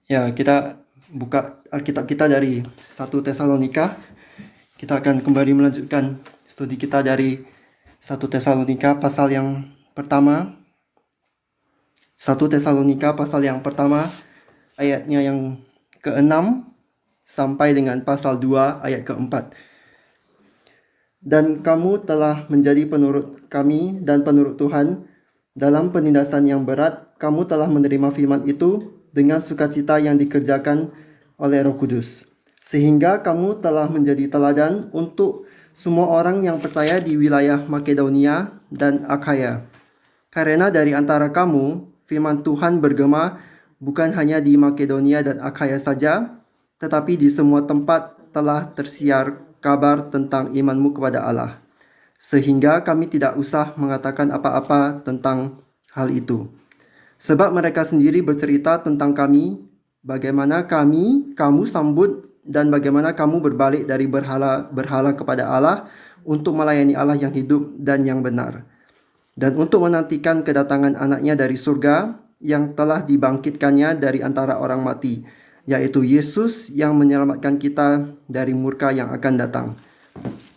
Ya, kita buka Alkitab kita dari 1 Tesalonika. Kita akan kembali melanjutkan studi kita dari 1 Tesalonika pasal yang pertama. 1 Tesalonika pasal yang pertama, ayatnya yang ke-6 sampai dengan pasal 2 ayat ke-4. Dan kamu telah menjadi penurut kami dan penurut Tuhan dalam penindasan yang berat. Kamu telah menerima firman itu dengan sukacita yang dikerjakan oleh Roh Kudus, sehingga kamu telah menjadi teladan untuk semua orang yang percaya di wilayah Makedonia dan Akhaya. Karena dari antara kamu firman Tuhan bergema bukan hanya di Makedonia dan Akhaya saja, tetapi di semua tempat telah tersiar kabar tentang imanmu kepada Allah, sehingga kami tidak usah mengatakan apa-apa tentang hal itu. Sebab mereka sendiri bercerita tentang kami, bagaimana kamu sambut dan bagaimana kamu berbalik dari berhala kepada Allah untuk melayani Allah yang hidup dan yang benar, dan untuk menantikan kedatangan anaknya dari surga yang telah dibangkitkannya dari antara orang mati, yaitu Yesus yang menyelamatkan kita dari murka yang akan datang.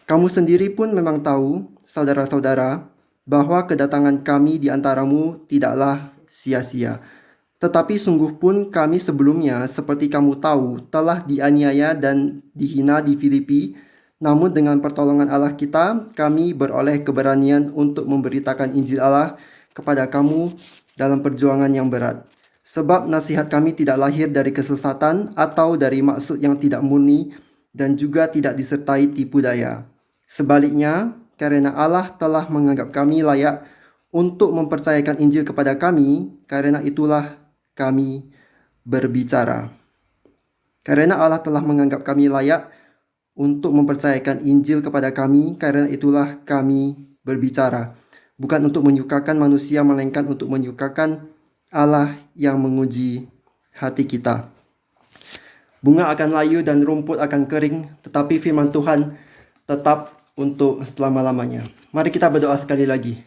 Kamu sendiri pun memang tahu, saudara-saudara, bahwa kedatangan kami di antaramu tidaklah sia-sia. Tetapi sungguh pun kami sebelumnya, seperti kamu tahu, telah dianiaya dan dihina di Filipi. Namun dengan pertolongan Allah kita, kami beroleh keberanian untuk memberitakan Injil Allah kepada kamu dalam perjuangan yang berat. Sebab nasihat kami tidak lahir dari kesesatan atau dari maksud yang tidak murni dan juga tidak disertai tipu daya. Sebaliknya, karena Allah telah menganggap kami layak untuk mempercayakan Injil kepada kami, karena itulah kami berbicara. Karena Allah telah menganggap kami layak untuk mempercayakan Injil kepada kami, karena itulah kami berbicara. Bukan untuk menyukakan manusia, melainkan untuk menyukakan Allah yang menguji hati kita. Bunga akan layu dan rumput akan kering, tetapi firman Tuhan tetap untuk selama-lamanya. Mari kita berdoa sekali lagi.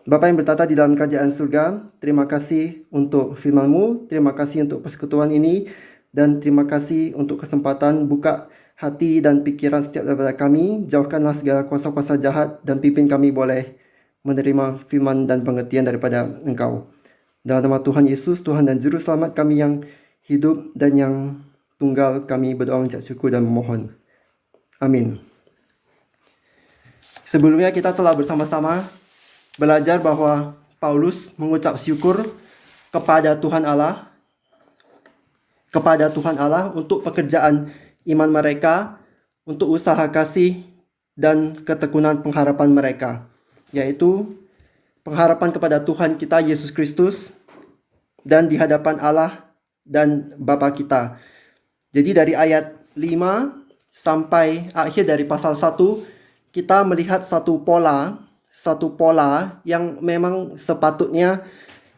Bapa yang bertata di dalam kerajaan surga, terima kasih untuk firman-Mu, terima kasih untuk persekutuan ini, dan terima kasih untuk kesempatan buka hati dan pikiran setiap daripada kami. Jauhkanlah segala kuasa-kuasa jahat dan pimpin kami boleh menerima firman dan pengertian daripada Engkau. Dalam nama Tuhan Yesus, Tuhan dan Juru Selamat kami yang hidup dan yang tunggal, kami berdoa mengucap syukur dan memohon. Amin. Sebelumnya kita telah bersama-sama belajar bahwa Paulus mengucap syukur kepada Tuhan Allah untuk pekerjaan iman mereka, untuk usaha kasih dan ketekunan pengharapan mereka, yaitu pengharapan kepada Tuhan kita Yesus Kristus dan di hadapan Allah dan Bapa kita. Jadi dari ayat 5 sampai akhir dari pasal 1, kita melihat satu pola yang memang sepatutnya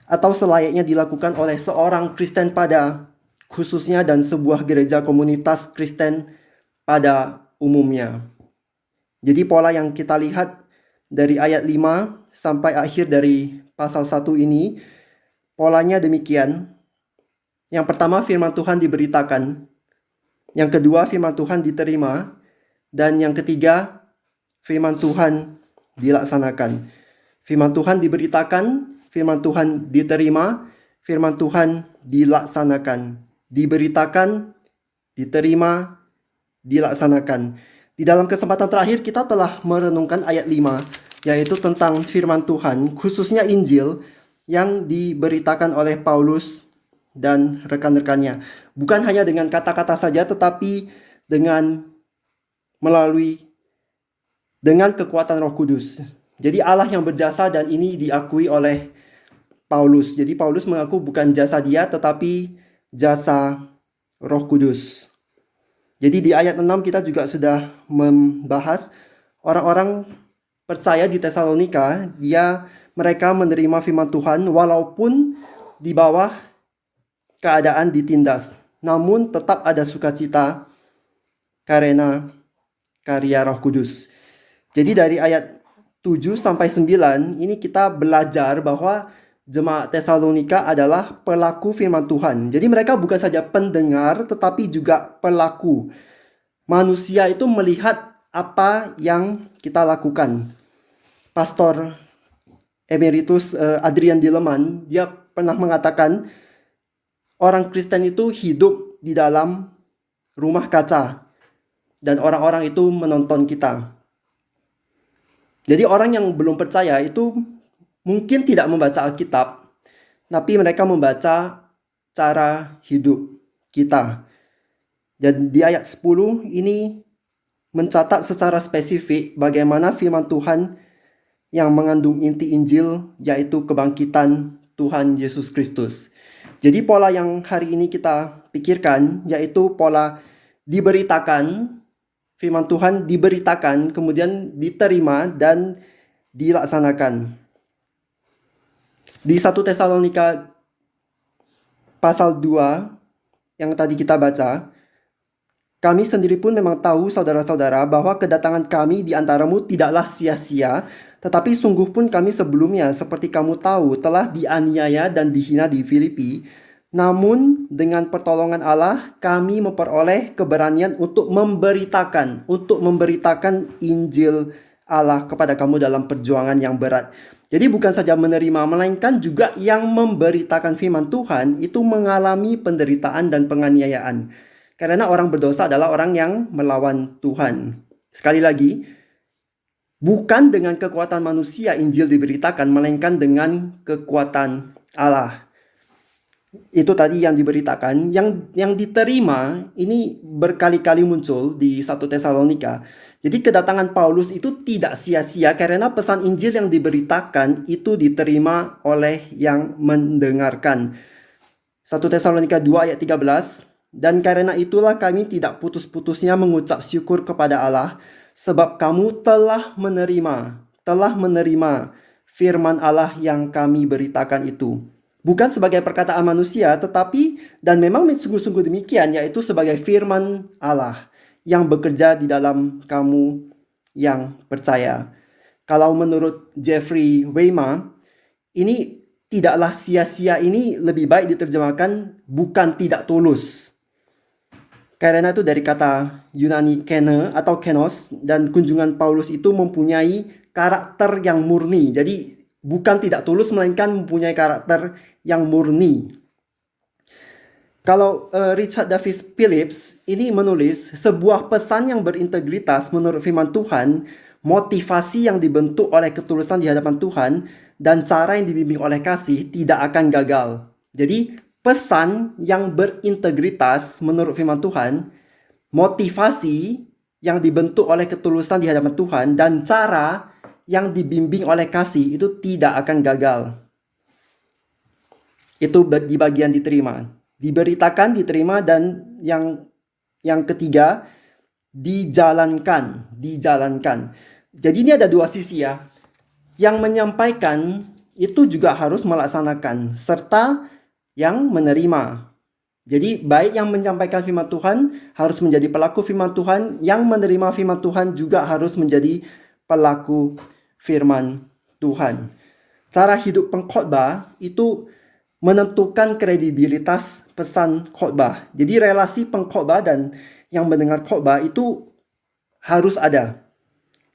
atau selayaknya dilakukan oleh seorang Kristen pada khususnya dan sebuah gereja komunitas Kristen pada umumnya. Jadi pola yang kita lihat dari ayat 5 sampai akhir dari pasal 1 ini, polanya demikian. Yang pertama, firman Tuhan diberitakan. Yang kedua, firman Tuhan diterima. Dan yang ketiga, firman Tuhan dilaksanakan. Firman Tuhan diberitakan, firman Tuhan diterima, firman Tuhan dilaksanakan. Diberitakan, diterima, dilaksanakan. Di dalam kesempatan terakhir kita telah merenungkan ayat 5, yaitu tentang firman Tuhan, khususnya Injil yang diberitakan oleh Paulus dan rekan-rekannya. Bukan hanya dengan kata-kata saja, tetapi dengan kekuatan Roh Kudus. Jadi Allah yang berjasa dan ini diakui oleh Paulus. Jadi Paulus mengaku bukan jasa dia tetapi jasa Roh Kudus. Jadi di ayat 6 kita juga sudah membahas orang-orang percaya di Tesalonika, mereka menerima firman Tuhan walaupun di bawah keadaan ditindas, namun tetap ada sukacita karena karya Roh Kudus. Jadi dari ayat 7 sampai 9 ini kita belajar bahwa jemaat Tesalonika adalah pelaku firman Tuhan. Jadi mereka bukan saja pendengar tetapi juga pelaku. Manusia itu melihat apa yang kita lakukan. Pastor Emeritus Adrian Dileman, dia pernah mengatakan orang Kristen itu hidup di dalam rumah kaca dan orang-orang itu menonton kita. Jadi orang yang belum percaya itu mungkin tidak membaca Alkitab, tapi mereka membaca cara hidup kita. Dan di ayat 10 ini mencatat secara spesifik bagaimana firman Tuhan yang mengandung inti Injil, yaitu kebangkitan Tuhan Yesus Kristus. Jadi pola yang hari ini kita pikirkan yaitu pola diberitakan, firman Tuhan diberitakan, kemudian diterima dan dilaksanakan. Di 1 Tesalonika pasal 2 yang tadi kita baca, kami sendiri pun memang tahu saudara-saudara bahwa kedatangan kami di antaramu tidaklah sia-sia, tetapi sungguh pun kami sebelumnya seperti kamu tahu telah dianiaya dan dihina di Filipi. Namun dengan pertolongan Allah kami memperoleh keberanian untuk memberitakan Injil Allah kepada kamu dalam perjuangan yang berat. Jadi bukan saja menerima, melainkan juga yang memberitakan firman Tuhan itu mengalami penderitaan dan penganiayaan. Karena orang berdosa adalah orang yang melawan Tuhan. Sekali lagi, bukan dengan kekuatan manusia Injil diberitakan, melainkan dengan kekuatan Allah. Itu tadi yang diberitakan. Yang diterima ini berkali-kali muncul di 1 Tesalonika. Jadi kedatangan Paulus itu tidak sia-sia karena pesan Injil yang diberitakan itu diterima oleh yang mendengarkan. 1 Tesalonika 2 ayat 13, dan karena itulah kami tidak putus-putusnya mengucap syukur kepada Allah, sebab kamu telah menerima firman Allah yang kami beritakan itu. Bukan sebagai perkataan manusia, tetapi dan memang sungguh-sungguh demikian, yaitu sebagai firman Allah yang bekerja di dalam kamu yang percaya. Kalau menurut Jeffrey Weimar, ini tidaklah sia-sia ini lebih baik diterjemahkan bukan tidak tulus. Karena itu dari kata Yunani kene atau kenos, dan kunjungan Paulus itu mempunyai karakter yang murni. Jadi bukan tidak tulus melainkan mempunyai karakter yang murni. Kalau Richard Davis Phillips ini menulis sebuah pesan yang berintegritas menurut firman Tuhan, motivasi yang dibentuk oleh ketulusan di hadapan Tuhan, dan cara yang dibimbing oleh kasih tidak akan gagal. Jadi pesan yang berintegritas menurut firman Tuhan, motivasi yang dibentuk oleh ketulusan di hadapan Tuhan, dan cara yang dibimbing oleh kasih itu tidak akan gagal. Itu di bagian diterima. Diberitakan, diterima, dan yang ketiga dijalankan. Jadi ini ada dua sisi ya. Yang menyampaikan itu juga harus melaksanakan, serta yang menerima. Jadi baik yang menyampaikan firman Tuhan harus menjadi pelaku firman Tuhan, yang menerima firman Tuhan juga harus menjadi pelaku firman Tuhan. Cara hidup pengkhotbah itu menentukan kredibilitas pesan khotbah. Jadi relasi pengkhotbah dan yang mendengar khotbah itu harus ada.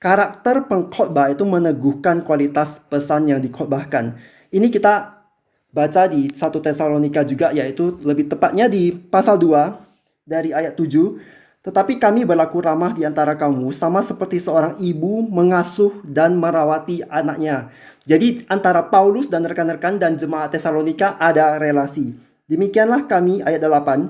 Karakter pengkhotbah itu meneguhkan kualitas pesan yang dikhotbahkan. Ini kita baca di 1 Tesalonika juga, yaitu lebih tepatnya di pasal 2 dari ayat 7. Tetapi kami berlaku ramah di antara kamu, sama seperti seorang ibu mengasuh dan merawati anaknya. Jadi antara Paulus dan rekan-rekan dan jemaat Tesalonika ada relasi. Demikianlah kami, ayat 8,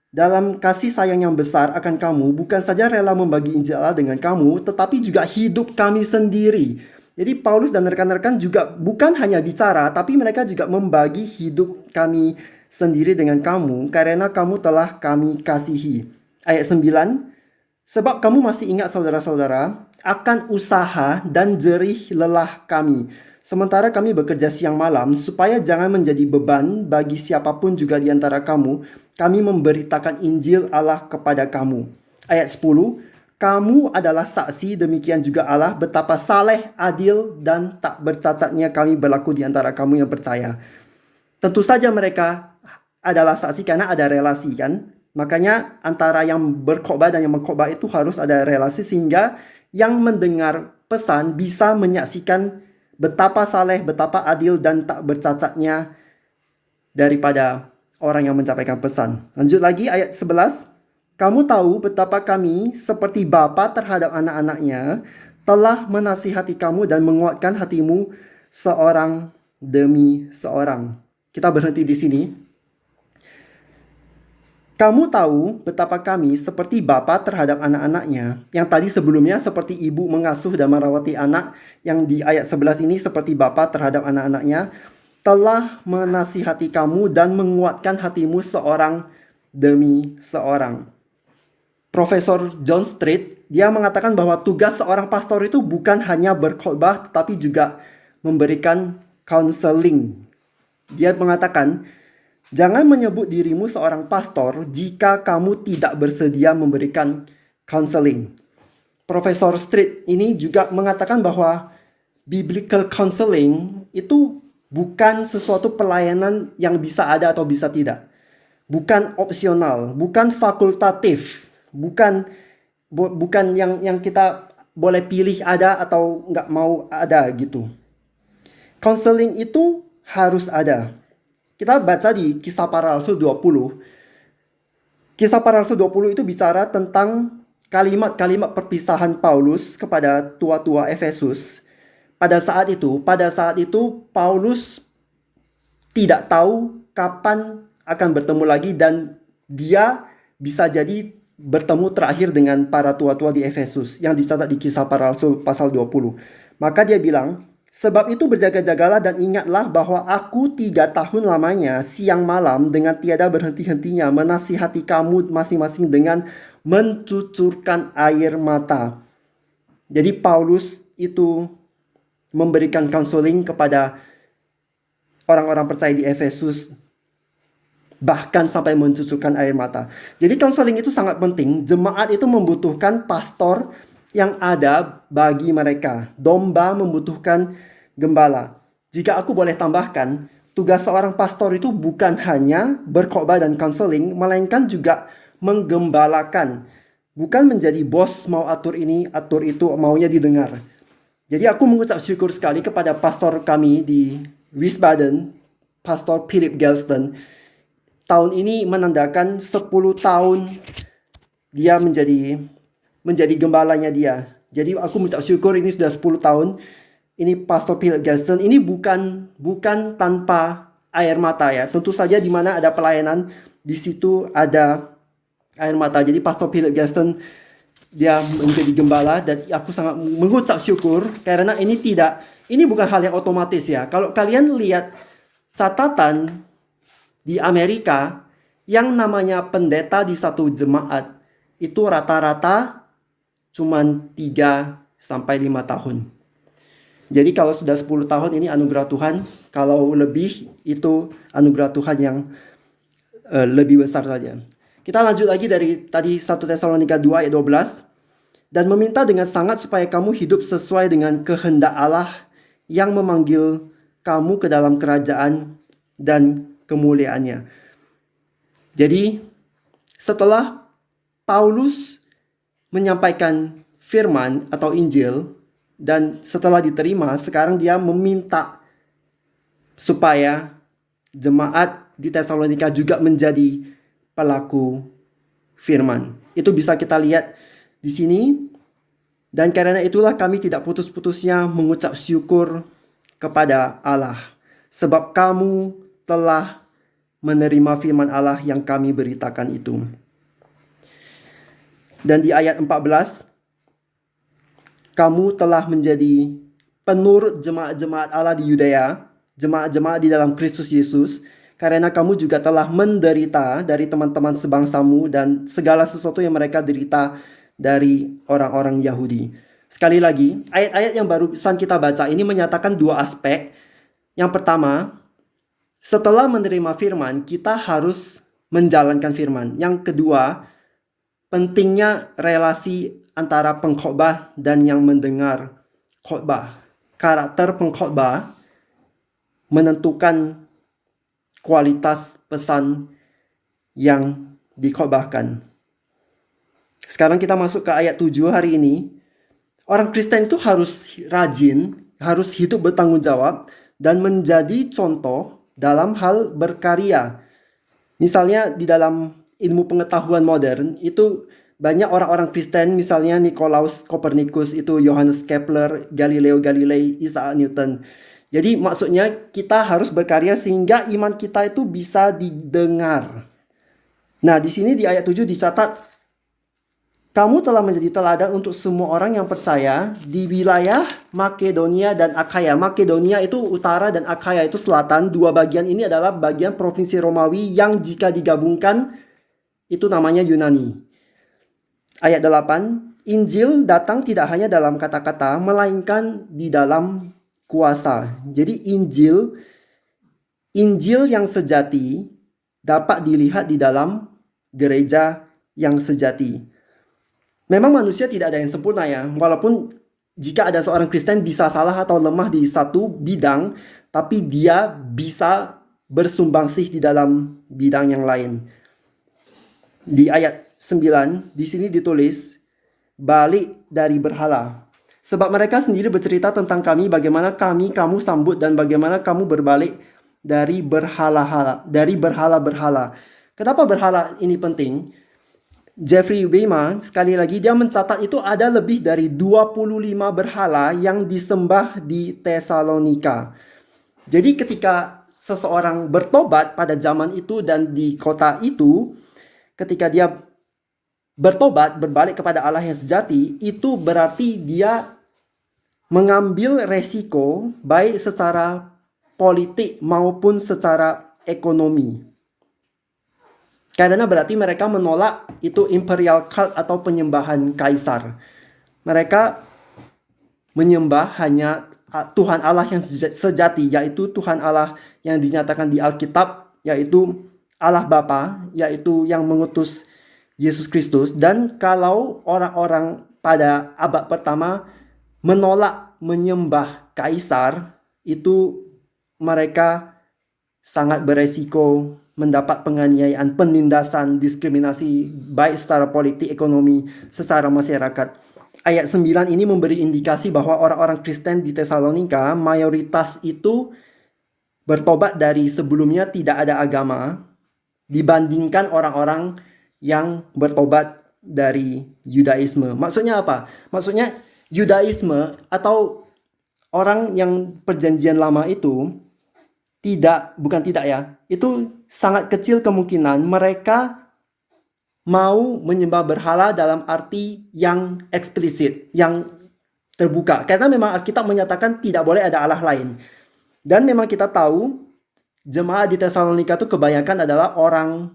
dalam kasih sayang yang besar akan kamu, bukan saja rela membagi Injil Allah dengan kamu, tetapi juga hidup kami sendiri. Jadi Paulus dan rekan-rekan juga bukan hanya bicara, tapi mereka juga membagi hidup kami sendiri dengan kamu, karena kamu telah kami kasihi. Ayat 9, sebab kamu masih ingat saudara-saudara akan usaha dan jerih lelah kami, sementara kami bekerja siang malam, supaya jangan menjadi beban bagi siapapun juga di antara kamu, kami memberitakan Injil Allah kepada kamu. Ayat 10, kamu adalah saksi, demikian juga Allah, betapa saleh, adil, dan tak bercacatnya kami berlaku di antara kamu yang percaya. Tentu saja mereka adalah saksi karena ada relasi kan. Makanya antara yang berkhotbah dan yang mengkhotbah itu harus ada relasi sehingga yang mendengar pesan bisa menyaksikan betapa saleh, betapa adil, dan tak bercacatnya daripada orang yang menyampaikan pesan. Lanjut lagi ayat 11. Kamu tahu betapa kami seperti bapa terhadap anak-anaknya telah menasihati kamu dan menguatkan hatimu seorang demi seorang. Kita berhenti di sini. Kamu tahu betapa kami seperti bapa terhadap anak-anaknya. Yang tadi sebelumnya seperti ibu mengasuh dan merawati anak. Yang di ayat 11 ini seperti bapa terhadap anak-anaknya. Telah menasihati kamu dan menguatkan hatimu seorang demi seorang. Profesor John Street, dia mengatakan bahwa tugas seorang pastor itu bukan hanya berkhotbah tetapi juga memberikan counseling. Dia mengatakan, jangan menyebut dirimu seorang pastor jika kamu tidak bersedia memberikan counseling. Profesor Street ini juga mengatakan bahwa biblical counseling itu bukan sesuatu pelayanan yang bisa ada atau bisa tidak. Bukan opsional, bukan fakultatif, bukan yang kita boleh pilih ada atau nggak mau ada gitu. Counseling itu harus ada. Kita baca di Kisah Para Rasul 20. Kisah Para Rasul 20 itu bicara tentang kalimat-kalimat perpisahan Paulus kepada tua-tua Efesus. Pada saat itu Paulus tidak tahu kapan akan bertemu lagi dan dia bisa jadi bertemu terakhir dengan para tua-tua di Efesus yang dicatat di Kisah Para Rasul pasal 20. Maka dia bilang, sebab itu berjaga-jagalah dan ingatlah bahwa aku 3 tahun lamanya siang malam dengan tiada berhenti-hentinya menasihati kamu masing-masing dengan mencucurkan air mata. Jadi Paulus itu memberikan counseling kepada orang-orang percaya di Efesus, bahkan sampai mencucurkan air mata. Jadi counseling itu sangat penting. Jemaat itu membutuhkan pastor yang ada bagi mereka. Domba membutuhkan gembala. Jika aku boleh tambahkan, tugas seorang pastor itu bukan hanya berkhotbah dan counseling, melainkan juga menggembalakan. Bukan menjadi bos, mau atur ini, atur itu, maunya didengar. Jadi aku mengucap syukur sekali kepada pastor kami di Wiesbaden, Pastor Philip Gelston. Tahun ini menandakan 10 tahun dia menjadi gembalanya dia. Jadi aku mengucap syukur ini sudah 10 tahun. Ini Pastor Philip Gelston. Ini bukan tanpa air mata ya. Tentu saja di mana ada pelayanan, di situ ada air mata. Jadi Pastor Philip Gelston dia menjadi gembala dan aku sangat mengucap syukur karena ini bukan hal yang otomatis ya. Kalau kalian lihat catatan di Amerika yang namanya pendeta di satu jemaat itu rata-rata cuma 3 sampai 5 tahun. Jadi kalau sudah 10 tahun ini anugerah Tuhan, kalau lebih itu anugerah Tuhan yang lebih besar saja. Kita lanjut lagi dari tadi 1 Tesalonika 2 ayat 12. Dan meminta dengan sangat supaya kamu hidup sesuai dengan kehendak Allah yang memanggil kamu ke dalam kerajaan dan kemuliaannya. Jadi setelah Paulus menyampaikan firman atau Injil dan setelah diterima, sekarang dia meminta supaya jemaat di Tesalonika juga menjadi pelaku firman. Itu bisa kita lihat di sini. Dan karena itulah kami tidak putus-putusnya mengucap syukur kepada Allah, sebab kamu telah menerima firman Allah yang kami beritakan itu. Dan di ayat 14, kamu telah menjadi penurut jemaat-jemaat Allah di Yudea, jemaat-jemaat di dalam Kristus Yesus, karena kamu juga telah menderita dari teman-teman sebangsamu dan segala sesuatu yang mereka derita dari orang-orang Yahudi. Sekali lagi, ayat-ayat yang barusan kita baca ini menyatakan 2 aspek. Yang pertama, setelah menerima firman, kita harus menjalankan firman. Yang kedua, pentingnya relasi antara pengkhotbah dan yang mendengar khotbah. Karakter pengkhotbah menentukan kualitas pesan yang dikhotbahkan. Sekarang kita masuk ke ayat 7 hari ini. Orang Kristen itu harus rajin, harus hidup bertanggung jawab, dan menjadi contoh dalam hal berkarya. Misalnya di dalam ilmu pengetahuan modern, itu banyak orang-orang Kristen, misalnya Nikolaus Kopernikus, itu Johannes Kepler, Galileo Galilei, Isaac Newton. Jadi maksudnya kita harus berkarya sehingga iman kita itu bisa didengar. Nah, di sini di ayat 7 dicatat, kamu telah menjadi teladan untuk semua orang yang percaya di wilayah Makedonia dan Akhaya. Makedonia itu utara dan Akhaya itu selatan. Dua bagian ini adalah bagian provinsi Romawi yang jika digabungkan itu namanya Yunani. Ayat 8, Injil datang tidak hanya dalam kata-kata, melainkan di dalam kuasa. Jadi Injil yang sejati dapat dilihat di dalam gereja yang sejati. Memang manusia tidak ada yang sempurna ya, walaupun jika ada seorang Kristen bisa salah atau lemah di satu bidang, tapi dia bisa bersumbangsih di dalam bidang yang lain. Di ayat 9, di sini ditulis, balik dari berhala. Sebab mereka sendiri bercerita tentang kami, bagaimana kamu sambut dan bagaimana kamu berbalik dari berhala-berhala. Kenapa berhala ini penting? Jeffrey Weima, sekali lagi dia mencatat itu ada lebih dari 25 berhala yang disembah di Tesalonika. Jadi ketika seseorang bertobat pada zaman itu dan di kota itu, ketika dia bertobat, berbalik kepada Allah yang sejati, itu berarti dia mengambil resiko baik secara politik maupun secara ekonomi. Karena berarti mereka menolak itu imperial cult atau penyembahan kaisar. Mereka menyembah hanya Tuhan Allah yang sejati, yaitu Tuhan Allah yang dinyatakan di Alkitab, yaitu Allah Bapa, yaitu yang mengutus Yesus Kristus. Dan kalau orang-orang pada abad pertama menolak menyembah kaisar, itu mereka sangat beresiko mendapat penganiayaan, penindasan, diskriminasi baik secara politik, ekonomi, secara masyarakat. Ayat 9 ini memberi indikasi bahwa orang-orang Kristen di Tesalonika mayoritas itu bertobat dari sebelumnya tidak ada agama dibandingkan orang-orang yang bertobat dari Yudaisme. Maksudnya apa? Maksudnya Yudaisme atau orang yang perjanjian lama itu itu sangat kecil kemungkinan mereka mau menyembah berhala dalam arti yang eksplisit, yang terbuka. Karena memang Alkitab menyatakan tidak boleh ada Allah lain. Dan memang kita tahu jemaat di Tesalonika itu kebanyakan adalah orang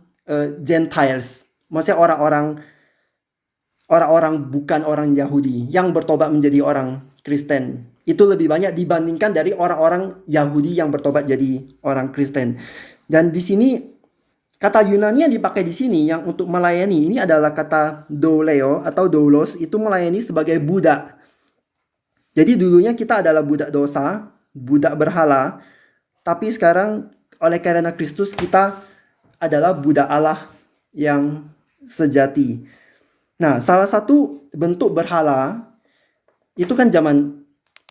Gentiles. Maksudnya orang-orang bukan orang Yahudi yang bertobat menjadi orang Kristen. Itu lebih banyak dibandingkan dari orang-orang Yahudi yang bertobat jadi orang Kristen. Dan di sini kata Yunani yang dipakai di sini yang untuk melayani ini adalah kata douleo atau doulos, itu melayani sebagai budak. Jadi dulunya kita adalah budak dosa, budak berhala, tapi sekarang oleh karena Kristus kita adalah budak Allah yang sejati. Nah, salah satu bentuk berhala itu kan zaman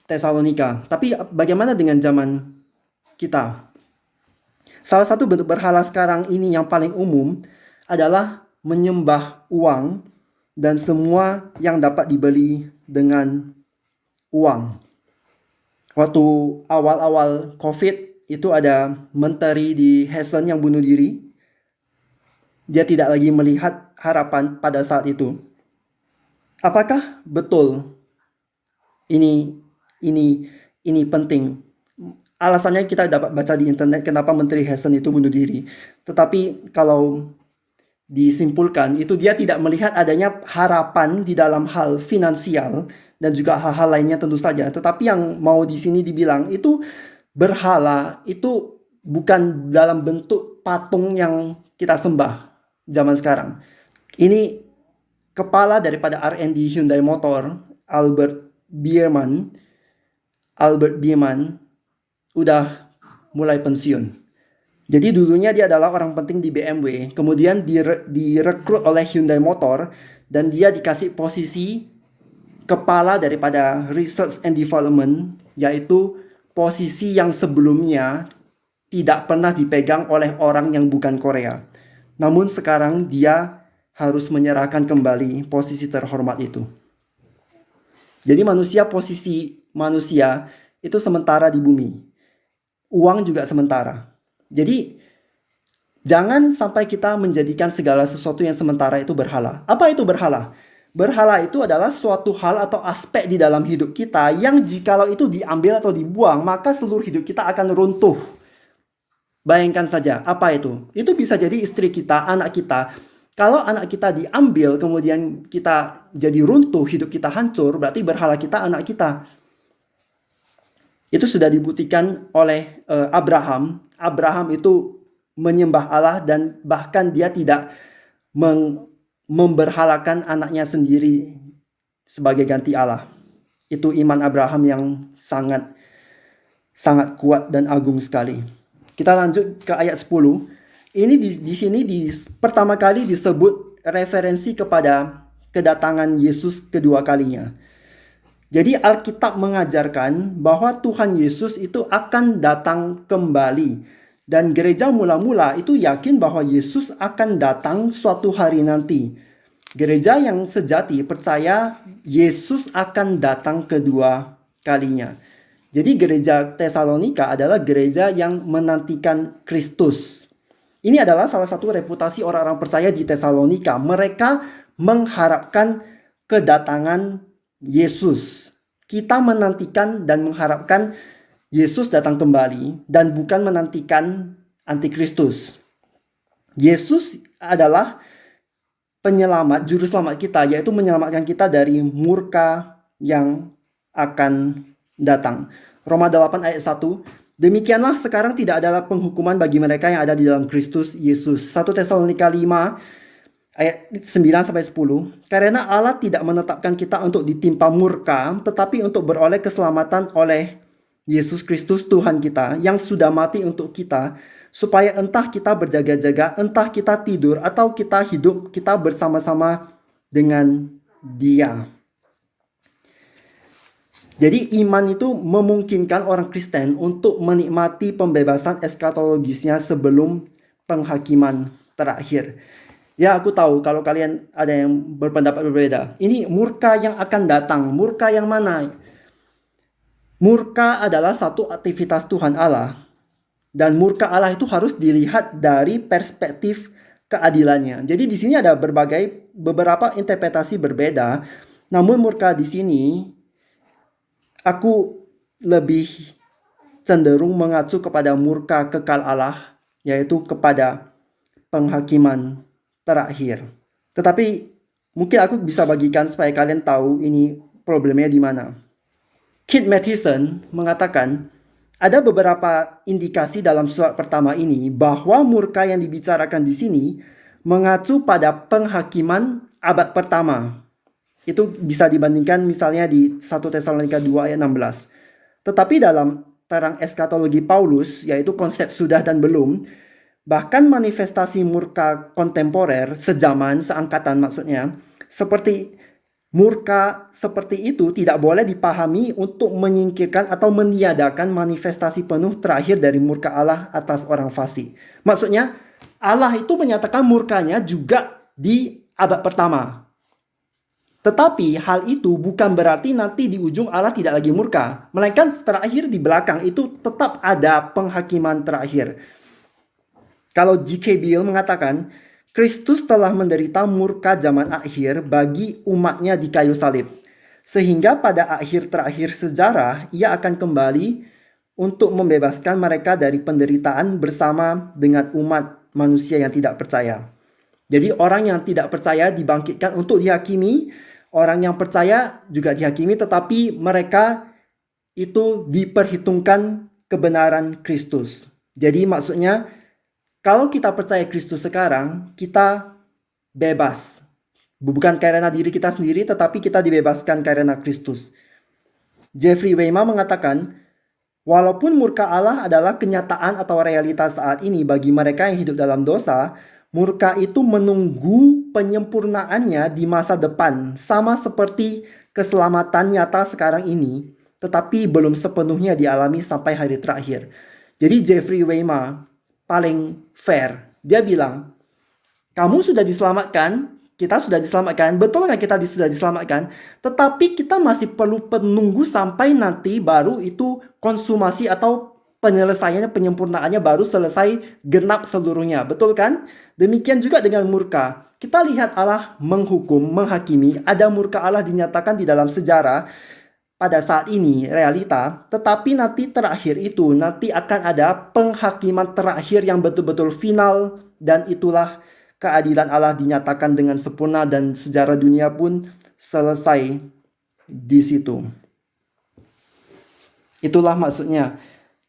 Tesalonika. Tapi bagaimana dengan zaman kita? Salah satu bentuk berhala sekarang ini yang paling umum adalah menyembah uang dan semua yang dapat dibeli dengan uang. Waktu awal-awal COVID itu ada menteri di Hessen yang bunuh diri. Dia tidak lagi melihat harapan pada saat itu. Apakah betul ini penting? Alasannya kita dapat baca di internet kenapa Menteri Hessen itu bunuh diri. Tetapi kalau disimpulkan, itu dia tidak melihat adanya harapan di dalam hal finansial dan juga hal-hal lainnya tentu saja. Tetapi yang mau di sini dibilang itu berhala itu bukan dalam bentuk patung yang kita sembah zaman sekarang. Ini kepala daripada R&D Hyundai Motor, Albert Bierman udah mulai pensiun. Jadi dulunya dia adalah orang penting di BMW, kemudian direkrut oleh Hyundai Motor dan dia dikasih posisi kepala daripada Research and Development, yaitu posisi yang sebelumnya tidak pernah dipegang oleh orang yang bukan Korea. Namun sekarang dia harus menyerahkan kembali posisi terhormat itu. Jadi posisi manusia itu sementara di bumi. Uang juga sementara. Jadi jangan sampai kita menjadikan segala sesuatu yang sementara itu berhala. Apa itu berhala? Berhala itu adalah suatu hal atau aspek di dalam hidup kita yang jikalau itu diambil atau dibuang, maka seluruh hidup kita akan runtuh. Bayangkan saja, apa itu? Itu bisa jadi istri kita, anak kita. Kalau anak kita diambil, kemudian kita jadi runtuh, hidup kita hancur, berarti berhala kita anak kita. Itu sudah dibuktikan oleh Abraham. Abraham itu menyembah Allah dan bahkan dia tidak memberhalakan anaknya sendiri sebagai ganti Allah. Itu iman Abraham yang sangat kuat dan agung sekali. Kita lanjut ke ayat 10. Ini di sini pertama kali disebut referensi kepada kedatangan Yesus kedua kalinya. Jadi Alkitab mengajarkan bahwa Tuhan Yesus itu akan datang kembali. Dan gereja mula-mula itu yakin bahwa Yesus akan datang suatu hari nanti. Gereja yang sejati percaya Yesus akan datang kedua kalinya. Jadi gereja Tesalonika adalah gereja yang menantikan Kristus. Ini adalah salah satu reputasi orang-orang percaya di Tesalonika. Mereka mengharapkan kedatangan Yesus. Kita menantikan dan mengharapkan Yesus datang kembali dan bukan menantikan antikristus. Yesus adalah penyelamat, juru selamat kita, yaitu menyelamatkan kita dari murka yang akan datang. Roma 8 ayat 1. Demikianlah sekarang tidak ada penghukuman bagi mereka yang ada di dalam Kristus Yesus. 1 Tesalonika 5 ayat 9-10. Karena Allah tidak menetapkan kita untuk ditimpa murka, tetapi untuk beroleh keselamatan oleh Yesus Kristus Tuhan kita yang sudah mati untuk kita, supaya entah kita berjaga-jaga, entah kita tidur atau kita hidup, kita bersama-sama dengan Dia. Jadi iman itu memungkinkan orang Kristen untuk menikmati pembebasan eskatologisnya sebelum penghakiman terakhir. Ya, aku tahu kalau kalian ada yang berpendapat berbeda. Ini murka yang akan datang. Murka yang mana? Murka adalah satu aktivitas Tuhan Allah. Dan murka Allah itu harus dilihat dari perspektif keadilannya. Jadi di sini ada beberapa interpretasi berbeda. Namun murka di sini aku lebih cenderung mengacu kepada murka kekal Allah, yaitu kepada penghakiman terakhir. Tetapi mungkin aku bisa bagikan supaya kalian tahu ini problemnya di mana. Keith Mathison mengatakan ada beberapa indikasi dalam surat pertama ini bahwa murka yang dibicarakan di sini mengacu pada penghakiman abad pertama. Itu bisa dibandingkan misalnya di 1 Tesalonika 2 ayat 16. Tetapi dalam terang eskatologi Paulus, yaitu konsep sudah dan belum, bahkan manifestasi murka kontemporer, sejaman, seangkatan maksudnya, seperti murka seperti itu tidak boleh dipahami untuk menyingkirkan atau meniadakan manifestasi penuh terakhir dari murka Allah atas orang fasik. Maksudnya, Allah itu menyatakan murkanya juga di abad pertama. Tetapi hal itu bukan berarti nanti di ujung Allah tidak lagi murka. Melainkan terakhir di belakang itu tetap ada penghakiman terakhir. Kalau G.K. Beale mengatakan, Kristus telah menderita murka zaman akhir bagi umatnya di kayu salib. Sehingga pada akhir terakhir sejarah, ia akan kembali untuk membebaskan mereka dari penderitaan bersama dengan umat manusia yang tidak percaya. Jadi orang yang tidak percaya dibangkitkan untuk dihakimi. Orang yang percaya juga dihakimi, tetapi mereka itu diperhitungkan kebenaran Kristus. Jadi maksudnya, kalau kita percaya Kristus sekarang, kita bebas Bukan karena diri kita sendiri, tetapi kita dibebaskan karena Kristus. Jeffrey Weima mengatakan, walaupun murka Allah adalah kenyataan atau realitas saat ini bagi mereka yang hidup dalam dosa, murka itu menunggu penyempurnaannya di masa depan, sama seperti keselamatan nyata sekarang ini, tetapi belum sepenuhnya dialami sampai hari terakhir. Jadi Jeffrey Weima paling fair. Dia bilang, kamu sudah diselamatkan, kita sudah diselamatkan, betul kan kita sudah diselamatkan, tetapi kita masih perlu menunggu sampai nanti baru itu konsumasi atau penyelesaiannya, penyempurnaannya baru selesai genap seluruhnya, betul kan? Demikian juga dengan murka. Kita lihat Allah menghukum, menghakimi, ada murka Allah dinyatakan di dalam sejarah pada saat ini, realita, tetapi nanti terakhir itu, nanti akan ada penghakiman terakhir yang betul-betul final, dan itulah keadilan Allah dinyatakan dengan sempurna dan sejarah dunia pun selesai di situ. Itulah maksudnya.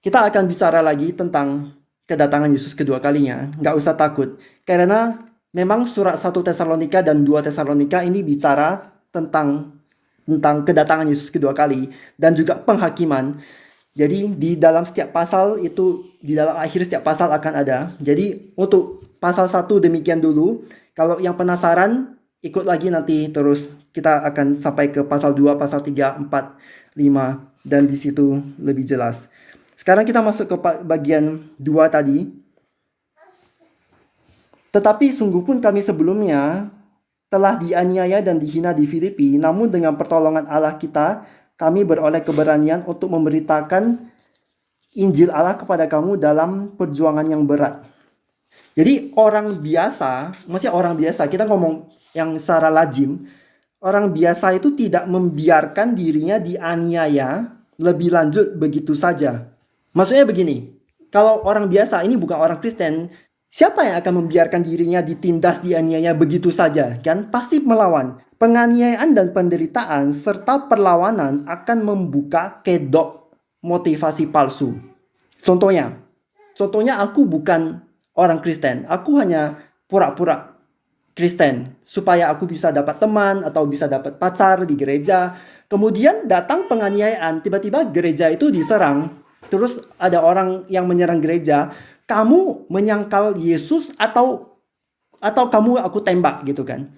Kita akan bicara lagi tentang kedatangan Yesus kedua kalinya. Nggak usah takut. Karena memang surat 1 Tesalonika dan 2 Tesalonika ini bicara tentang kedatangan Yesus kedua kali dan juga penghakiman. Jadi di dalam setiap pasal itu, di dalam akhir setiap pasal akan ada. Jadi untuk pasal 1 demikian dulu. Kalau yang penasaran, ikut lagi nanti terus. Kita akan sampai ke pasal 2, pasal 3, 4, 5. Dan di situ lebih jelas. Sekarang kita masuk ke bagian 2 tadi. Tetapi sungguh pun kami sebelumnya telah dianiaya dan dihina di Filipi, namun dengan pertolongan Allah kita, kami beroleh keberanian untuk memberitakan Injil Allah kepada kamu dalam perjuangan yang berat. Jadi orang biasa, maksudnya orang biasa, kita ngomong yang secara lazim, orang biasa itu tidak membiarkan dirinya dianiaya lebih lanjut begitu saja. Maksudnya begini, kalau orang biasa, ini bukan orang Kristen, siapa yang akan membiarkan dirinya ditindas, dianiaya begitu saja? Kan pasti melawan. Penganiayaan dan penderitaan serta perlawanan akan membuka kedok motivasi palsu. Contohnya aku bukan orang Kristen. Aku hanya pura-pura Kristen supaya aku bisa dapat teman atau bisa dapat pacar di gereja. Kemudian datang penganiayaan, tiba-tiba gereja itu diserang. Terus ada orang yang menyerang gereja. Kamu menyangkal Yesus atau kamu aku tembak gitu kan.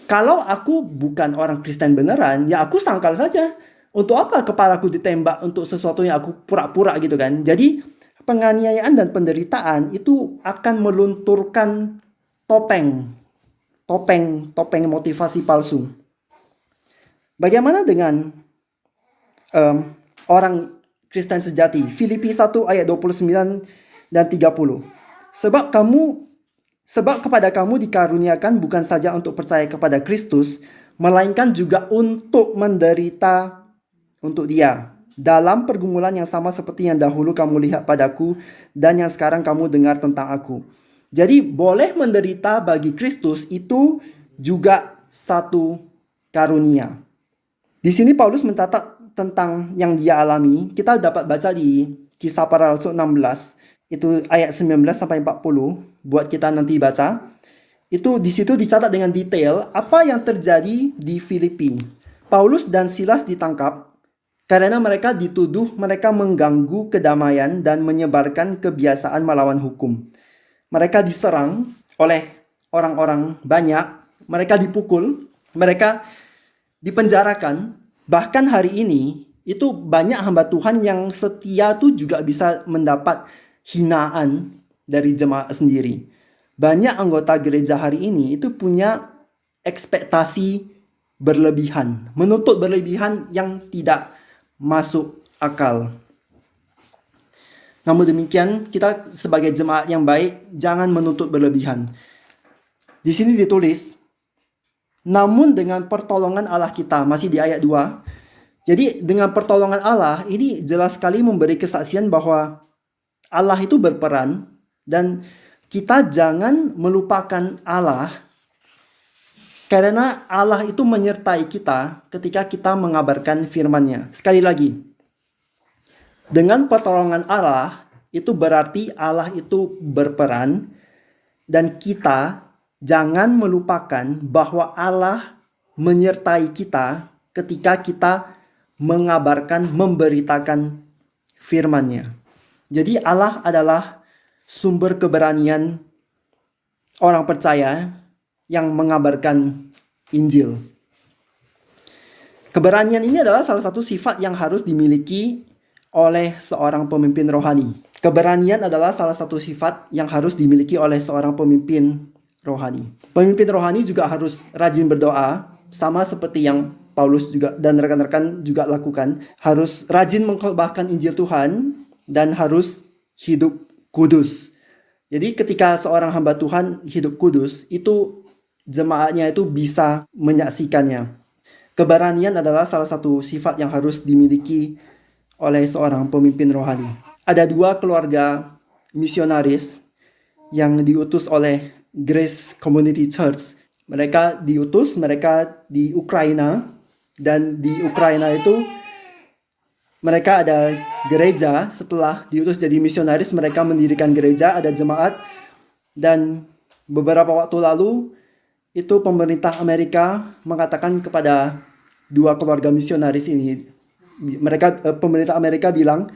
Kalau aku bukan orang Kristen beneran, ya aku sangkal saja. Untuk apa kepalaku ditembak untuk sesuatu yang aku pura-pura gitu kan. Jadi penganiayaan dan penderitaan itu akan melunturkan topeng motivasi palsu. Bagaimana dengan orang Kristen sejati? Filipi 1 ayat 29 dan 30. Sebab kepada kamu dikaruniakan bukan saja untuk percaya kepada Kristus, melainkan juga untuk menderita untuk Dia, dalam pergumulan yang sama seperti yang dahulu kamu lihat padaku dan yang sekarang kamu dengar tentang aku. Jadi boleh menderita bagi Kristus itu juga satu karunia. Di sini Paulus mencatat tentang yang dia alami. Kita dapat baca di Kisah Para Rasul 16. Itu ayat 19 sampai 40 buat kita nanti baca. Itu di situ dicatat dengan detail apa yang terjadi di Filipi. Paulus dan Silas ditangkap karena mereka dituduh mereka mengganggu kedamaian dan menyebarkan kebiasaan melawan hukum. Mereka diserang oleh orang-orang banyak, mereka dipukul, mereka dipenjarakan. Bahkan hari ini itu banyak hamba Tuhan yang setia tuh juga bisa mendapat hinaan dari jemaat sendiri. Banyak anggota gereja hari ini itu punya ekspektasi berlebihan, menuntut berlebihan yang tidak masuk akal. Namun demikian, kita sebagai jemaat yang baik jangan menuntut berlebihan. Di sini ditulis, namun dengan pertolongan Allah kita, masih di ayat 2. Jadi dengan pertolongan Allah ini jelas sekali memberi kesaksian bahwa Allah itu berperan dan kita jangan melupakan Allah karena Allah itu menyertai kita ketika kita mengabarkan firman-Nya. Sekali lagi, dengan pertolongan Allah itu berarti Allah itu berperan dan kita jangan melupakan bahwa Allah menyertai kita ketika kita mengabarkan, memberitakan firman-Nya. Jadi Allah adalah sumber keberanian orang percaya yang mengabarkan Injil. Keberanian ini adalah salah satu sifat yang harus dimiliki oleh seorang pemimpin rohani. Keberanian adalah salah satu sifat yang harus dimiliki oleh seorang pemimpin rohani. Pemimpin rohani juga harus rajin berdoa, sama seperti yang Paulus juga dan rekan-rekan juga lakukan. Harus rajin mengkhotbahkan Injil Tuhan dan harus hidup kudus. Jadi ketika seorang hamba Tuhan hidup kudus, itu jemaatnya itu bisa menyaksikannya. Keberanian adalah salah satu sifat yang harus dimiliki oleh seorang pemimpin rohani. Ada 2 keluarga misionaris yang diutus oleh Grace Community Church. Mereka di Ukraina, dan di Ukraina itu mereka ada gereja. Setelah diutus jadi misionaris, mereka mendirikan gereja, ada jemaat, dan beberapa waktu lalu itu pemerintah Amerika mengatakan kepada 2 keluarga misionaris ini, pemerintah Amerika bilang,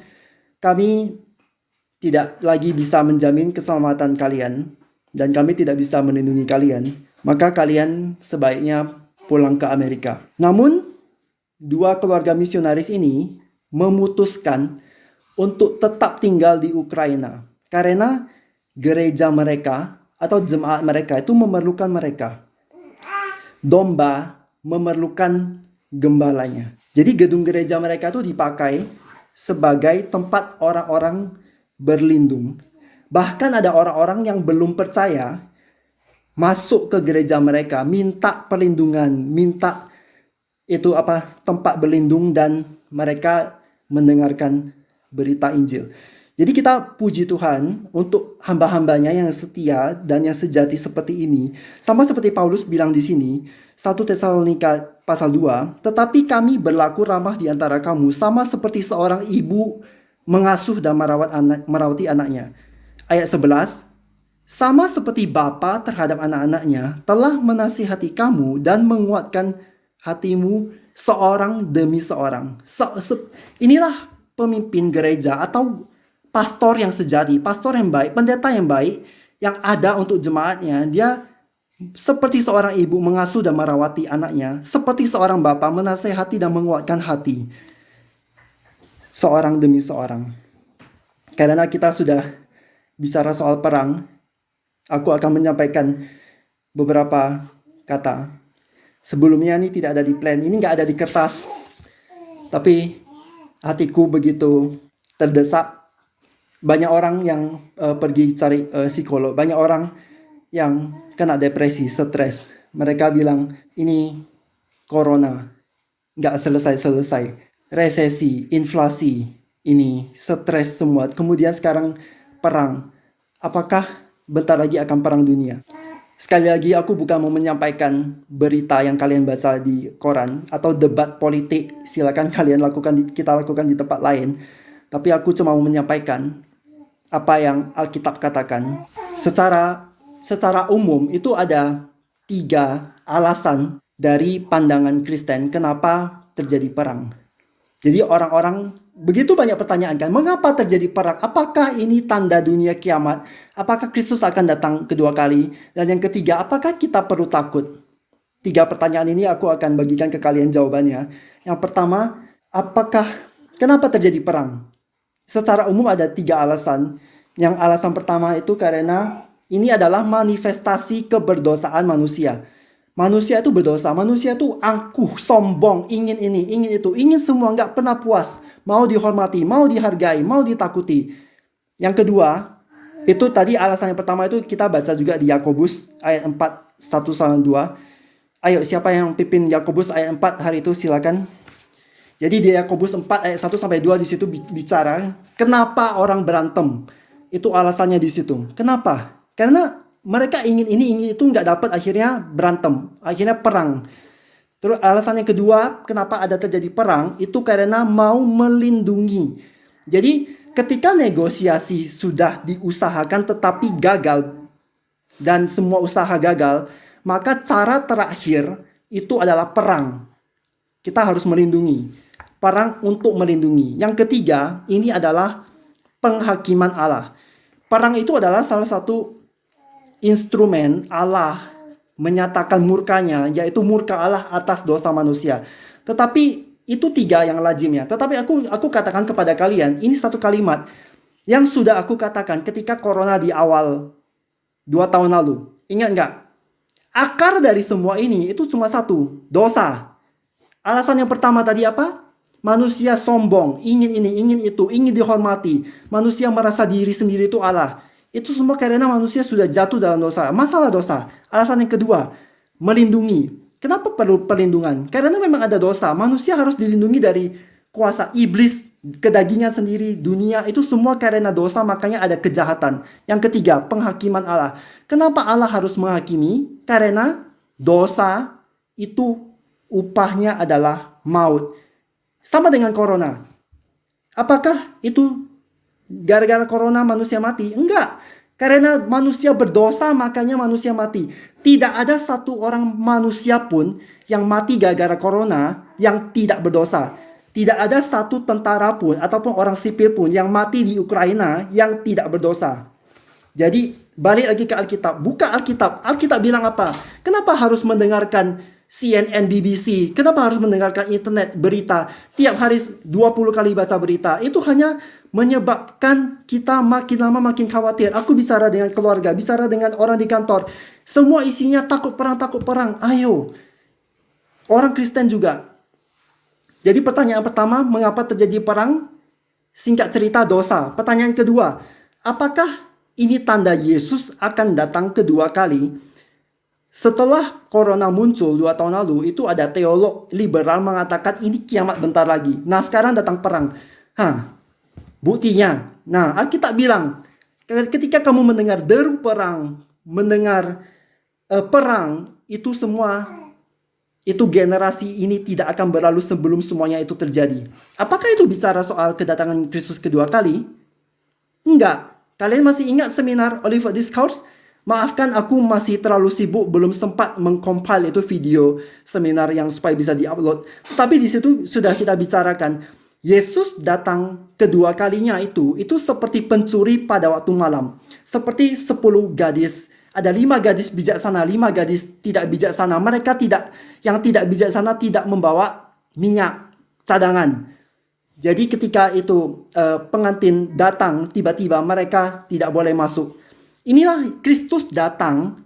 kami tidak lagi bisa menjamin keselamatan kalian dan kami tidak bisa melindungi kalian, maka kalian sebaiknya pulang ke Amerika. Namun 2 keluarga misionaris ini memutuskan untuk tetap tinggal di Ukraina karena gereja mereka atau jemaat mereka itu memerlukan mereka. Domba memerlukan gembalanya. Jadi gedung gereja mereka itu dipakai sebagai tempat orang-orang berlindung. Bahkan ada orang-orang yang belum percaya masuk ke gereja mereka, minta perlindungan, minta tempat berlindung, dan mereka mendengarkan berita Injil. Jadi kita puji Tuhan untuk hamba-hambanya yang setia dan yang sejati seperti ini. Sama seperti Paulus bilang di sini, 1 Tesalonika pasal 2, tetapi kami berlaku ramah di antara kamu, sama seperti seorang ibu mengasuh dan merawati anaknya. Ayat 11, sama seperti bapa terhadap anak-anaknya, telah menasihati kamu dan menguatkan hatimu seorang demi seorang. Inilah pemimpin gereja atau pastor yang sejati, pastor yang baik, pendeta yang baik, yang ada untuk jemaatnya. Dia seperti seorang ibu mengasuh dan merawati anaknya, seperti seorang bapa menasehati dan menguatkan hati seorang demi seorang. Karena kita sudah bicara soal perang, aku akan menyampaikan beberapa kata. Sebelumnya ini tidak ada di plan, ini nggak ada di kertas, tapi hatiku begitu terdesak. Banyak orang yang pergi cari psikolog, banyak orang yang kena depresi, stres. Mereka bilang ini corona nggak selesai-selesai, resesi, inflasi, ini stres semua. Kemudian sekarang perang. Apakah bentar lagi akan perang dunia? Sekali lagi aku bukan mau menyampaikan berita yang kalian baca di koran atau debat politik. Silakan kalian kita lakukan di tempat lain. Tapi aku cuma mau menyampaikan apa yang Alkitab katakan. Secara umum itu ada 3 alasan dari pandangan Kristen kenapa terjadi perang. Jadi orang-orang begitu banyak pertanyaan kan, mengapa terjadi perang? Apakah ini tanda dunia kiamat? Apakah Kristus akan datang kedua kali? Dan yang ketiga, apakah kita perlu takut? 3 pertanyaan ini aku akan bagikan ke kalian jawabannya. Yang pertama, kenapa terjadi perang? Secara umum ada 3 alasan. Yang alasan pertama itu karena ini adalah manifestasi keberdosaan manusia. Manusia itu berdosa, manusia itu angkuh, sombong, ingin ini, ingin itu, ingin semua, nggak pernah puas. Mau dihormati, mau dihargai, mau ditakuti. Yang kedua, itu tadi alasan yang pertama itu kita baca juga di Yakobus ayat 4, 1-2. Ayo, siapa yang pimpin Yakobus ayat 4 hari itu silakan. Jadi di Yakobus 4 ayat 1-2 di situ bicara kenapa orang berantem. Itu alasannya di situ. Kenapa? Karena mereka ingin ini, ingin itu, nggak dapat, akhirnya berantem, akhirnya perang. Terus alasan yang kedua, kenapa ada terjadi perang, itu karena mau melindungi. Jadi ketika negosiasi sudah diusahakan tetapi gagal, dan semua usaha gagal, maka cara terakhir itu adalah perang. Kita harus melindungi. Perang untuk melindungi. Yang ketiga, ini adalah penghakiman Allah. Perang itu adalah salah satu instrumen Allah menyatakan murkanya, yaitu murka Allah atas dosa manusia. Tetapi itu tiga yang lazimnya. Tetapi aku katakan kepada kalian, ini satu kalimat yang sudah aku katakan ketika corona di awal 2 tahun lalu. Ingat nggak? Akar dari semua ini itu cuma satu, dosa. Alasan yang pertama tadi apa? Manusia sombong, ingin ini, ingin itu, ingin dihormati. Manusia merasa diri sendiri itu Allah. Itu semua karena manusia sudah jatuh dalam dosa. Masalah dosa. Alasan yang kedua, melindungi. Kenapa perlu perlindungan? Karena memang ada dosa. Manusia harus dilindungi dari kuasa iblis, kedagingan sendiri, dunia. Itu semua karena dosa, makanya ada kejahatan. Yang ketiga, penghakiman Allah. Kenapa Allah harus menghakimi? Karena dosa itu upahnya adalah maut. Sama dengan corona. Apakah itu gara-gara corona manusia mati? Enggak. Karena manusia berdosa makanya manusia mati. Tidak ada satu orang manusia pun yang mati gara-gara corona yang tidak berdosa. Tidak ada satu tentara pun ataupun orang sipil pun yang mati di Ukraina yang tidak berdosa. Jadi balik lagi ke Alkitab. Buka Alkitab. Alkitab bilang apa? Kenapa harus mendengarkan CNN, BBC? Kenapa harus mendengarkan internet berita? Tiap hari 20 kali baca berita. Itu hanya menyebabkan kita makin lama makin khawatir. Aku bicara dengan keluarga, bicara dengan orang di kantor. Semua isinya takut perang, takut perang. Ayo. Orang Kristen juga. Jadi pertanyaan pertama, mengapa terjadi perang? Singkat cerita, dosa. Pertanyaan kedua, apakah ini tanda Yesus akan datang kedua kali? Setelah corona muncul 2 tahun lalu, itu ada teolog liberal mengatakan ini kiamat bentar lagi. Nah, sekarang datang perang. Buktinya. Nah, Alkitab bilang, ketika kamu mendengar deru perang, mendengar perang, itu semua, itu generasi ini tidak akan berlalu sebelum semuanya itu terjadi. Apakah itu bicara soal kedatangan Kristus kedua kali? Enggak. Kalian masih ingat seminar Olivet Discourse? Maafkan aku masih terlalu sibuk, belum sempat mengcompile itu video seminar yang supaya bisa diupload. Tapi di situ sudah kita bicarakan, Yesus datang kedua kalinya itu seperti pencuri pada waktu malam. Seperti 10 gadis. Ada 5 gadis bijaksana, 5 gadis tidak bijaksana. Mereka yang tidak bijaksana tidak membawa minyak cadangan. Jadi ketika itu pengantin datang, tiba-tiba mereka tidak boleh masuk. Inilah Kristus datang.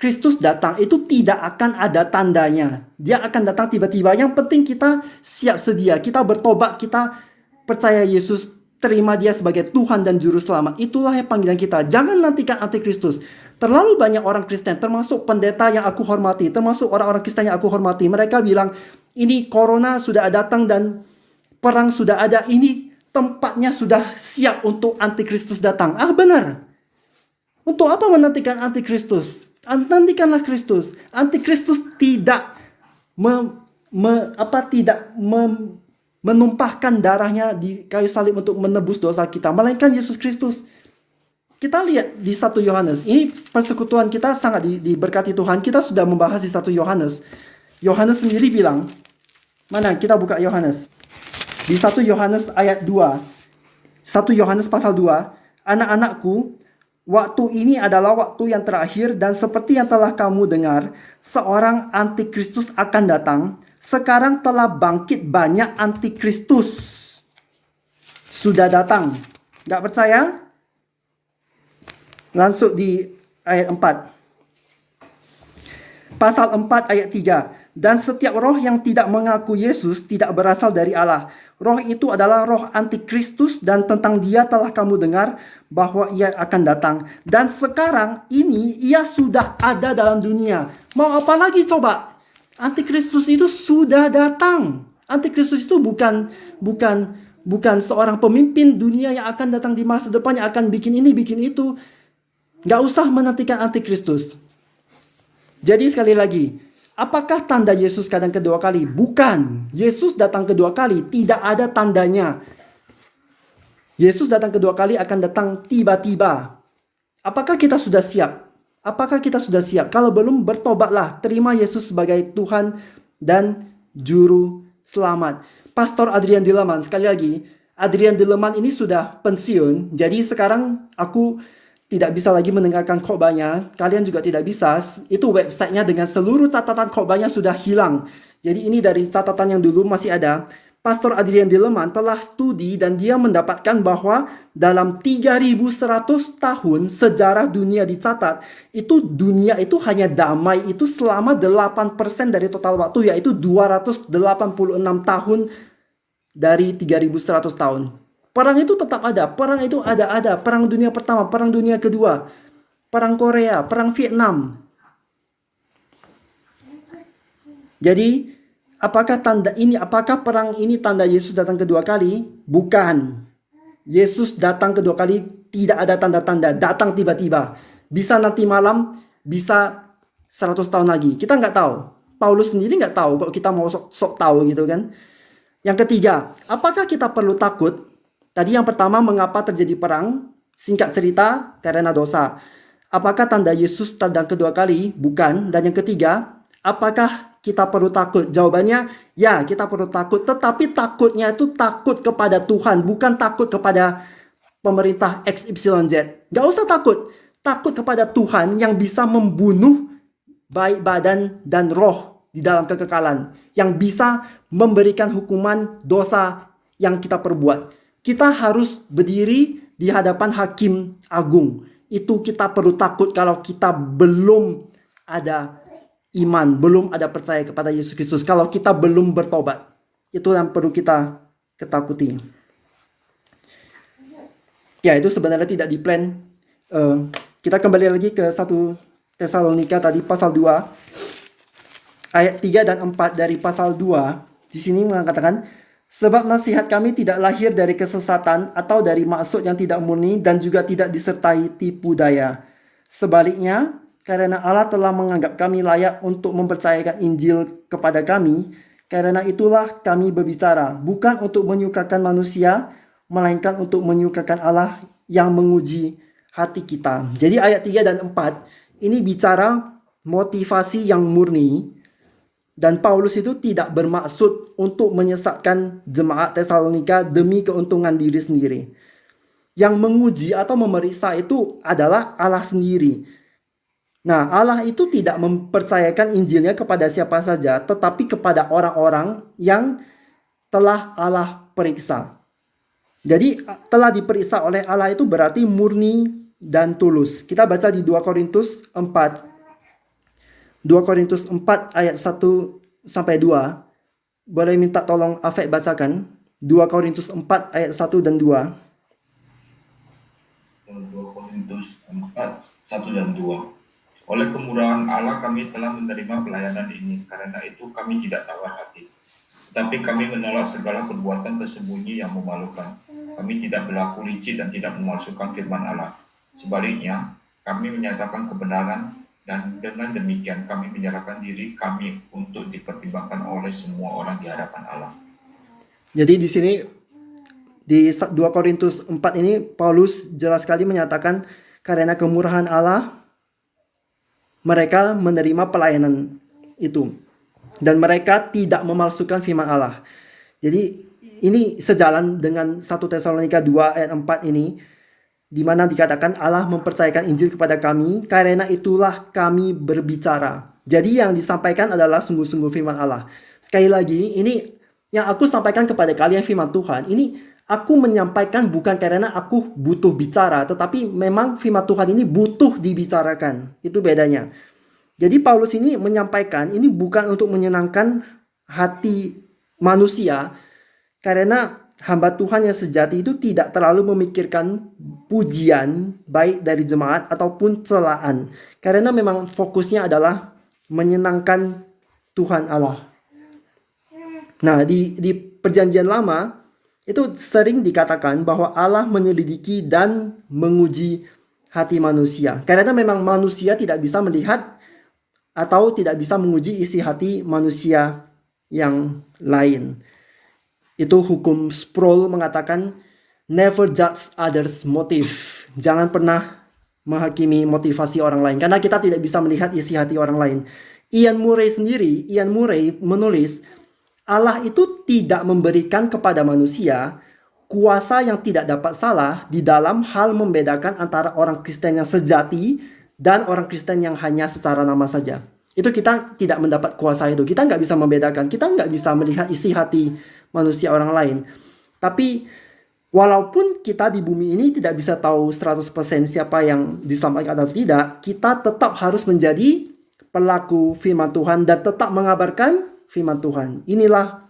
Kristus datang itu tidak akan ada tandanya. Dia akan datang tiba-tiba. Yang penting kita siap sedia. Kita bertobat, kita percaya Yesus, terima dia sebagai Tuhan dan Juru Selamat. Itulah yang panggilan kita. Jangan nantikan antikristus. Terlalu banyak orang Kristen, termasuk pendeta yang aku hormati, termasuk orang-orang Kristen yang aku hormati. Mereka bilang, ini corona sudah datang dan perang sudah ada. Ini tempatnya sudah siap untuk antikristus datang. Benar. Untuk apa menantikan antikristus? Nantikanlah Kristus. Antikristus tidak menumpahkan darahnya di kayu salib untuk menebus dosa kita, melainkan Yesus Kristus. Kita lihat di 1 Yohanes. Ini persekutuan kita sangat diberkati Tuhan. Kita sudah membahas di 1 Yohanes. Yohanes sendiri bilang, mana kita buka Yohanes. Di 1 Yohanes ayat 2. 1 Yohanes pasal 2. Anak-anakku, waktu ini adalah waktu yang terakhir dan seperti yang telah kamu dengar, seorang antikristus akan datang. Sekarang telah bangkit banyak antikristus. Sudah datang. Gak percaya? Langsung di ayat 4. Pasal 4 ayat 3. Dan setiap roh yang tidak mengaku Yesus tidak berasal dari Allah. Roh itu adalah roh antikristus dan tentang dia telah kamu dengar bahwa ia akan datang. Dan sekarang ini ia sudah ada dalam dunia. Mau apa lagi coba? Antikristus itu sudah datang. Antikristus itu bukan seorang pemimpin dunia yang akan datang di masa depan yang akan bikin ini, bikin itu. Gak usah menantikan antikristus. Jadi sekali lagi, apakah tanda Yesus datang kedua kali? Bukan. Yesus datang kedua kali, tidak ada tandanya. Yesus datang kedua kali akan datang tiba-tiba. Apakah kita sudah siap? Apakah kita sudah siap? Kalau belum, bertobatlah. Terima Yesus sebagai Tuhan dan Juru Selamat. Pastor Adrian Dileman, sekali lagi, Adrian Dileman ini sudah pensiun. Jadi sekarang aku tidak bisa lagi mendengarkan khotbahnya. Kalian juga tidak bisa. Itu websitenya dengan seluruh catatan khotbahnya sudah hilang. Jadi ini dari catatan yang dulu masih ada. Pastor Adrian Dileman telah studi dan dia mendapatkan bahwa dalam 3100 tahun sejarah dunia dicatat, itu dunia itu hanya damai itu selama 8% dari total waktu, yaitu 286 tahun dari 3100 tahun. Perang itu tetap ada, perang itu ada. Perang dunia pertama, perang dunia kedua, perang Korea, perang Vietnam. Jadi apakah perang ini tanda Yesus datang kedua kali? Bukan. Yesus datang kedua kali tidak ada tanda-tanda, datang tiba-tiba. Bisa nanti malam, bisa 100 tahun lagi. Kita nggak tahu. Paulus sendiri nggak tahu, kalau kita mau sok tahu gitu kan. Yang ketiga, apakah kita perlu takut? Tadi yang pertama, mengapa terjadi perang? Singkat cerita, karena dosa. Apakah tanda Yesus datang kedua kali? Bukan. Dan yang ketiga, apakah kita perlu takut? Jawabannya, ya, kita perlu takut. Tetapi takutnya itu takut kepada Tuhan, bukan takut kepada pemerintah XYZ. Gak usah takut. Takut kepada Tuhan yang bisa membunuh baik badan dan roh di dalam kekekalan. Yang bisa memberikan hukuman dosa yang kita perbuat. Kita harus berdiri di hadapan hakim agung. Itu kita perlu takut kalau kita belum ada iman, belum ada percaya kepada Yesus Kristus, kalau kita belum bertobat. Itu yang perlu kita ketakuti. Ya, itu sebenarnya tidak di-plan. Kita kembali lagi ke 1 Tesalonika tadi, pasal 2, ayat 3 dan 4 dari pasal 2. Di sini mengatakan, sebab nasihat kami tidak lahir dari kesesatan atau dari maksud yang tidak murni dan juga tidak disertai tipu daya. Sebaliknya, karena Allah telah menganggap kami layak untuk mempercayakan Injil kepada kami, karena itulah kami berbicara, bukan untuk menyukakan manusia, melainkan untuk menyukakan Allah yang menguji hati kita. Jadi ayat 3 dan 4 ini bicara motivasi yang murni, dan Paulus itu tidak bermaksud untuk menyesatkan jemaat Tesalonika demi keuntungan diri sendiri. Yang menguji atau memeriksa itu adalah Allah sendiri. Nah, Allah itu tidak mempercayakan Injilnya kepada siapa saja, tetapi kepada orang-orang yang telah Allah periksa. Jadi, telah diperiksa oleh Allah itu berarti murni dan tulus. Kita baca di 2 Korintus 4. 2 Korintus 4 ayat 1 sampai 2. Boleh minta tolong Afek bacakan. 2 Korintus 4 ayat 1 dan 2. 2 Korintus 4, 1 dan 2. Oleh kemurahan Allah kami telah menerima pelayanan ini, karena itu kami tidak tawar hati. Tetapi kami menolak segala perbuatan tersembunyi yang memalukan. Kami tidak berlaku licik dan tidak memalsukan firman Allah. Sebaliknya, kami menyatakan kebenaran, dan dengan demikian kami menyerahkan diri kami untuk dipertimbangkan oleh semua orang di hadapan Allah. Jadi di sini di 2 Korintus 4 ini Paulus jelas sekali menyatakan karena kemurahan Allah mereka menerima pelayanan itu. Dan mereka tidak memalsukan firman Allah. Jadi ini sejalan dengan 1 Tesalonika 2 ayat 4 ini, di mana dikatakan Allah mempercayakan Injil kepada kami, karena itulah kami berbicara. Jadi yang disampaikan adalah sungguh-sungguh firman Allah. Sekali lagi, ini yang aku sampaikan kepada kalian firman Tuhan, ini aku menyampaikan bukan karena aku butuh bicara, tetapi memang firman Tuhan ini butuh dibicarakan. Itu bedanya. Jadi Paulus ini menyampaikan ini bukan untuk menyenangkan hati manusia, karena hamba Tuhan yang sejati itu tidak terlalu memikirkan pujian baik dari jemaat ataupun celaan, karena memang fokusnya adalah menyenangkan Tuhan Allah. Nah, di perjanjian lama itu sering dikatakan bahwa Allah menyelidiki dan menguji hati manusia. Karena memang manusia tidak bisa melihat atau tidak bisa menguji isi hati manusia yang lain. Itu hukum Sproul mengatakan never judge others' motive. Jangan pernah menghakimi motivasi orang lain karena kita tidak bisa melihat isi hati orang lain. Ian Murray menulis, Allah itu tidak memberikan kepada manusia kuasa yang tidak dapat salah di dalam hal membedakan antara orang Kristen yang sejati dan orang Kristen yang hanya secara nama saja. Itu kita tidak mendapat kuasa itu. Kita nggak bisa membedakan. Kita nggak bisa melihat isi hati manusia orang lain. Tapi walaupun kita di bumi ini tidak bisa tahu 100% siapa yang diselamatkan atau tidak, kita tetap harus menjadi pelaku firman Tuhan dan tetap mengabarkan firman Tuhan. Inilah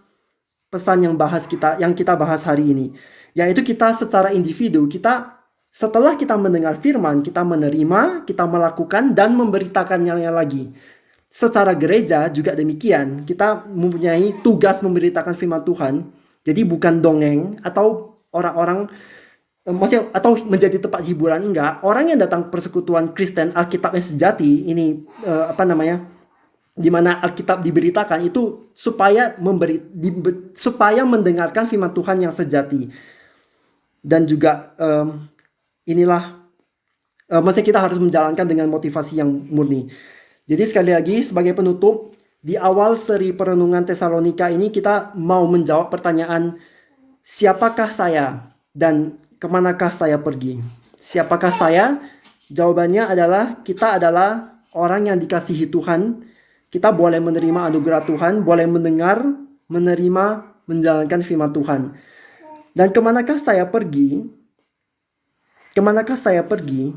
pesan yang kita bahas hari ini. Yaitu kita secara individu, setelah kita mendengar firman, kita menerima, kita melakukan dan memberitakannya lagi. Secara gereja juga demikian, kita mempunyai tugas memberitakan firman Tuhan. Jadi bukan dongeng atau orang-orang atau menjadi tempat hiburan, enggak. Orang yang datang persekutuan Kristen Alkitabnya sejati ini di mana Alkitab diberitakan itu supaya mendengarkan firman Tuhan yang sejati. Dan juga kita harus menjalankan dengan motivasi yang murni. Jadi sekali lagi sebagai penutup, di awal seri perenungan Tesalonika ini kita mau menjawab pertanyaan, siapakah saya dan kemanakah saya pergi? Siapakah saya? Jawabannya adalah kita adalah orang yang dikasihi Tuhan. Kita boleh menerima anugerah Tuhan, boleh mendengar, menerima, menjalankan firman Tuhan. Dan kemanakah saya pergi? Kemanakah saya pergi?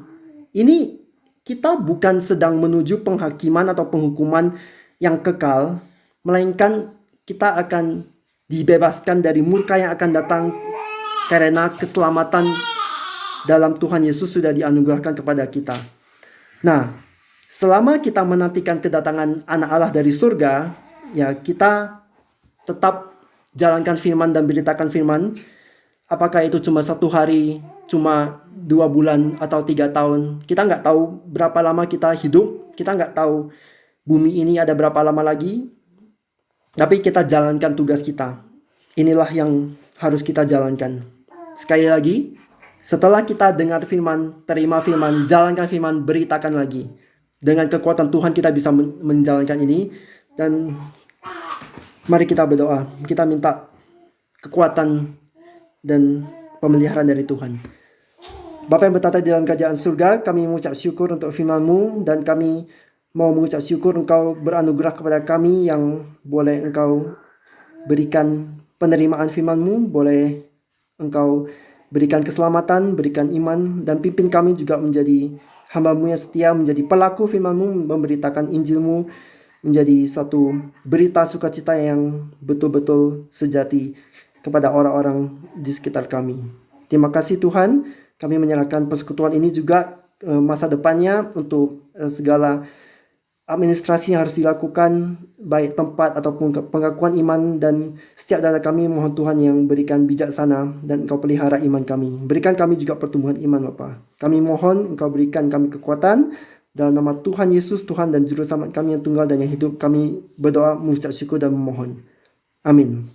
Ini kita bukan sedang menuju penghakiman atau penghukuman yang kekal, melainkan kita akan dibebaskan dari murka yang akan datang karena keselamatan dalam Tuhan Yesus sudah dianugerahkan kepada kita. Nah, selama kita menantikan kedatangan anak Allah dari surga, ya kita tetap jalankan firman dan beritakan firman. Apakah itu cuma 1 hari, cuma 2 bulan atau 3 tahun. Kita nggak tahu berapa lama kita hidup. Kita nggak tahu bumi ini ada berapa lama lagi. Tapi kita jalankan tugas kita. Inilah yang harus kita jalankan. Sekali lagi, setelah kita dengar firman, terima firman, jalankan firman, beritakan lagi. Dengan kekuatan Tuhan kita bisa menjalankan ini. Dan mari kita berdoa. Kita minta kekuatan dan pemeliharaan dari Tuhan. Bapa yang bertata di dalam kerajaan surga, kami mengucap syukur untuk firman-Mu dan kami mau mengucap syukur Engkau beranugerah kepada kami yang boleh Engkau berikan penerimaan firman-Mu, boleh Engkau berikan keselamatan, berikan iman, dan pimpin kami juga menjadi hamba-Mu yang setia, menjadi pelaku firman-Mu, memberitakan Injil-Mu, menjadi satu berita sukacita yang betul-betul sejati kepada orang-orang di sekitar kami. Terima kasih Tuhan, kami menyerahkan persekutuan ini juga masa depannya untuk segala administrasi yang harus dilakukan, baik tempat ataupun pengakuan iman, dan setiap dada kami mohon Tuhan yang berikan bijaksana dan Engkau pelihara iman kami. Berikan kami juga pertumbuhan iman Bapa. Kami mohon Engkau berikan kami kekuatan dalam nama Tuhan Yesus, Tuhan dan Juru Selamat kami yang tunggal dan yang hidup. Kami berdoa, mengucap syukur dan memohon. Amin.